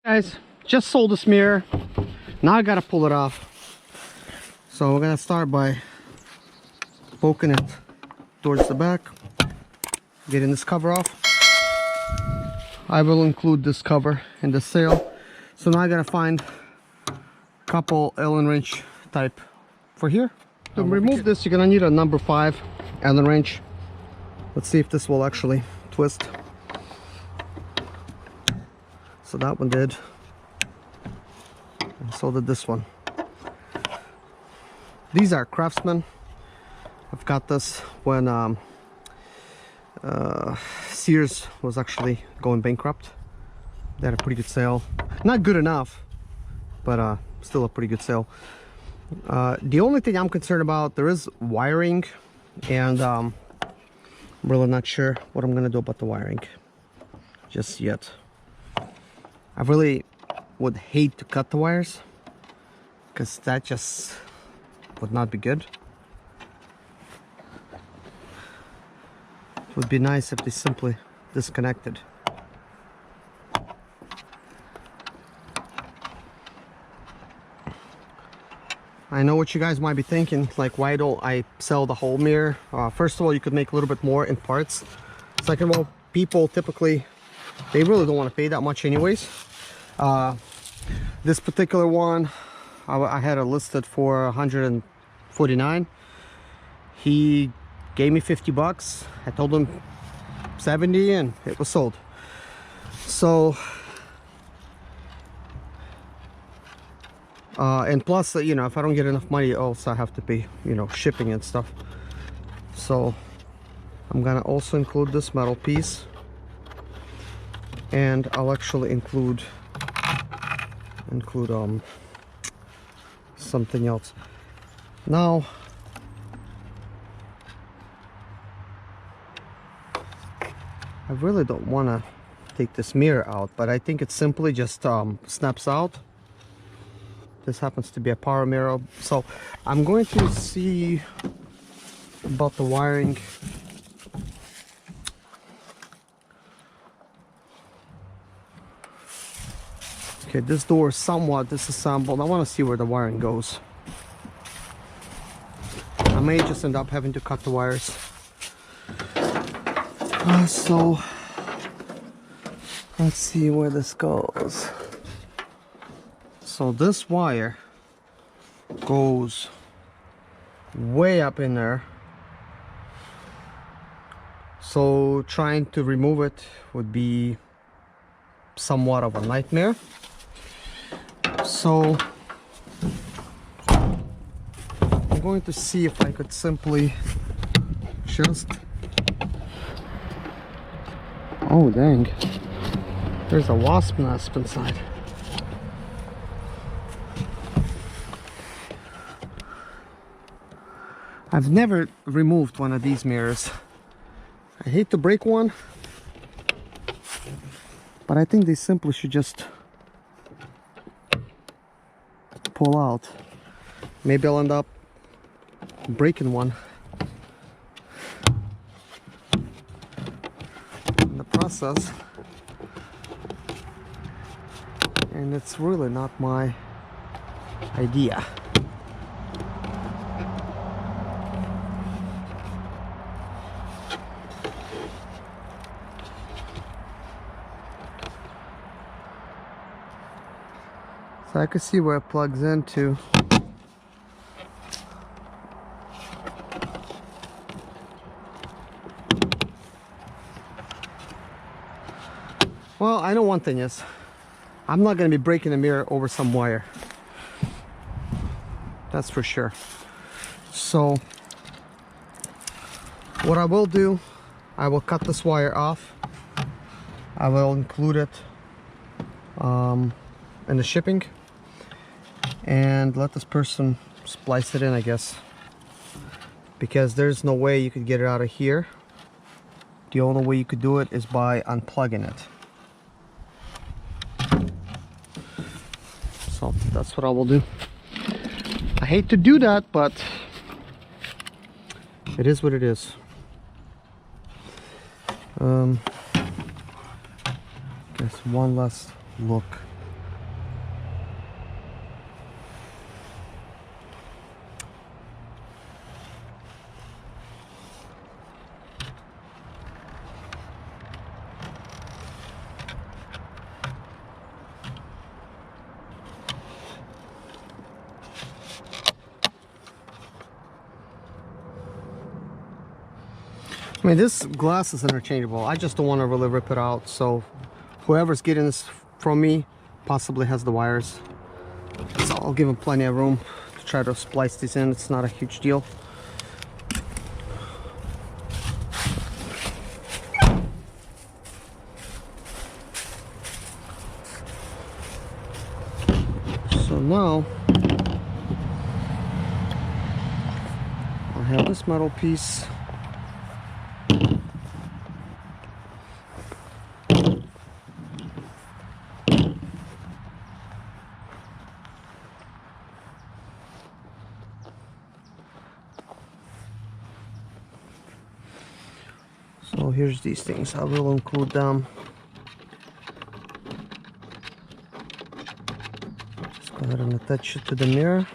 Guys, just sold this mirror. Now I gotta pull it off. So we're gonna start by poking it towards the back, getting this cover off. I will include this cover in the sale. So now I gotta find a couple Allen wrench type for here. To remove this, you're gonna need a number 5 Allen wrench. Let's see if this will actually twist. So that one did, and so did this one. These are Craftsman. I've got this when Sears was actually going bankrupt. They had a pretty good sale. Not good enough, but still a pretty good sale. The only thing I'm concerned about, there is wiring, and I'm really not sure what I'm gonna do about the wiring just yet. I really would hate to cut the wires, because that just would not be good. It would be nice if they simply disconnected. I know what you guys might be thinking, like, why don't I sell the whole mirror? First of all, you could make a little bit more in parts. Second of all, people typically, they really don't want to pay that much anyways. This particular one, I had it listed for 149. He gave me 50 bucks. I told him 70 and it was sold. So and plus, you know, if I don't get enough money, also I have to pay, you know, shipping and stuff. So I'm gonna also include this metal piece, and I'll actually include something else. Now I really don't want to take this mirror out, but I think it simply just snaps out. This happens to be a power mirror, so I'm going to see about the wiring. Okay, this door is somewhat disassembled. I want to see where the wiring goes. I may just end up having to cut the wires. So let's see where this goes. So this wire goes way up in there. So trying to remove it would be somewhat of a nightmare. So I'm going to see if I could simply just... Oh dang, there's a wasp nest inside. I've never removed one of these mirrors. I hate to break one, but I think they simply should just pull out. Maybe I'll end up breaking one in the process, and it's really not my idea. So I can see where it plugs into. Well, I know one thing is, I'm not going to be breaking the mirror over some wire. That's for sure. So what I will do, I will cut this wire off. I will include it in the shipping, and let this person splice it in, I guess, because there's no way you could get it out of here. The only way you could do it is by unplugging it. So that's what I will do. I hate to do that, but it is what it is. Guess one last look I mean, this glass is interchangeable. I just don't want to really rip it out. So whoever's getting this from me possibly has the wires. So I'll give them plenty of room to try to splice these in. It's not a huge deal. So now I have this metal piece. So here's these things. I will include them. Just go ahead and attach it to the mirror.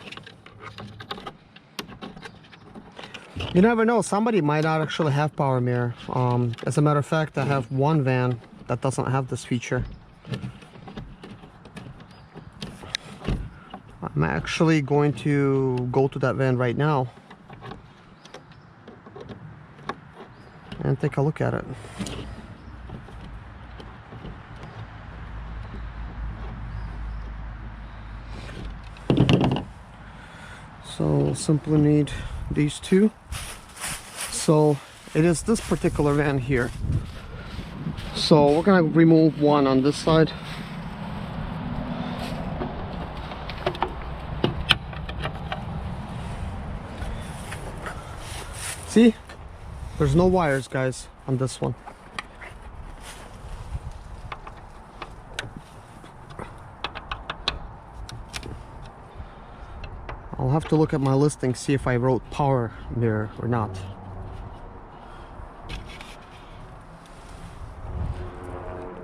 You never know, somebody might not actually have power mirror. As a matter of fact, I have one van that doesn't have this feature. I'm actually going to go to that van right now and take a look at it. So we'll simply need these two. So it is this particular van here. So we're gonna remove one on this side. See? There's no wires, guys, on this one. I'll have to look at my listing, see if I wrote power mirror or not.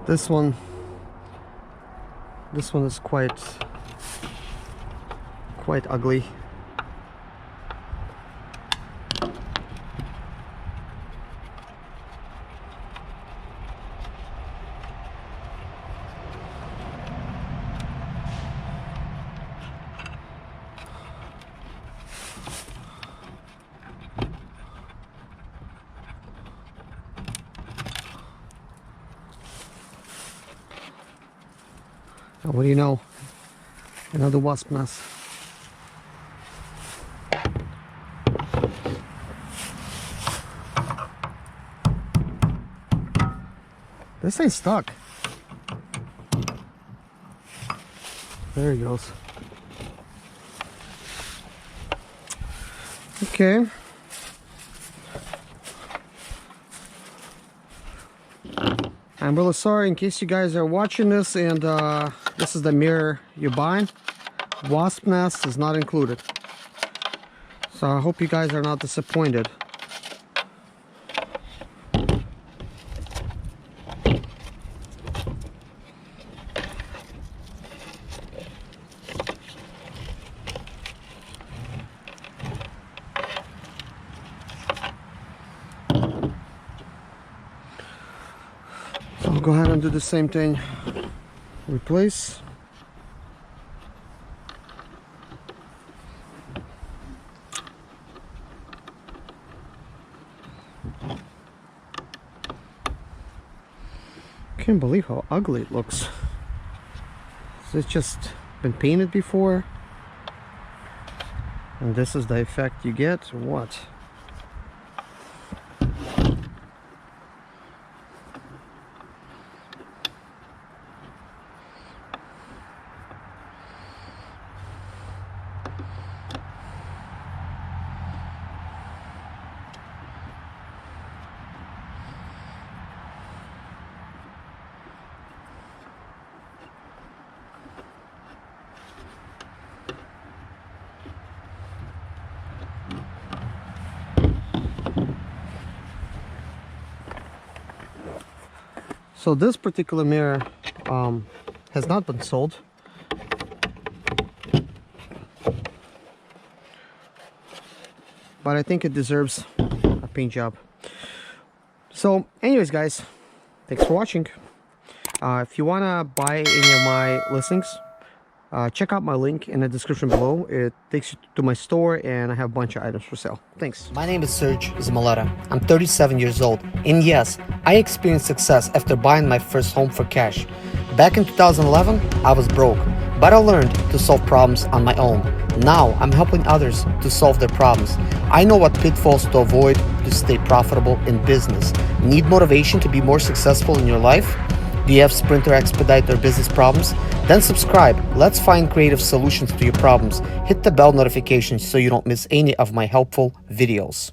This one is quite ugly. What do you know? Another wasp nest. This ain't stuck. There he goes. Okay. I'm really sorry in case you guys are watching this and this is the mirror you're buying. Wasp nest is not included. So I hope you guys are not disappointed. So I'll go ahead and do the same thing. Replace. Can't believe how ugly it looks. Has it just been painted before? And this is the effect you get, or what? So this particular mirror has not been sold. But I think it deserves a paint job. So anyways, guys, thanks for watching. If you want to buy any of my listings, check out my link in the description below. It takes you to my store, and I have a bunch of items for sale. Thanks. My name is Serge Zimaleta. I'm 37 years old, and yes, I experienced success after buying my first home for cash. Back in 2011, I was broke, but I learned to solve problems on my own. Now I'm helping others to solve their problems. I know what pitfalls to avoid to stay profitable in business. Need motivation to be more successful in your life? Do you have sprint or expedite or business problems? Then subscribe. Let's find creative solutions to your problems. Hit the bell notification so you don't miss any of my helpful videos.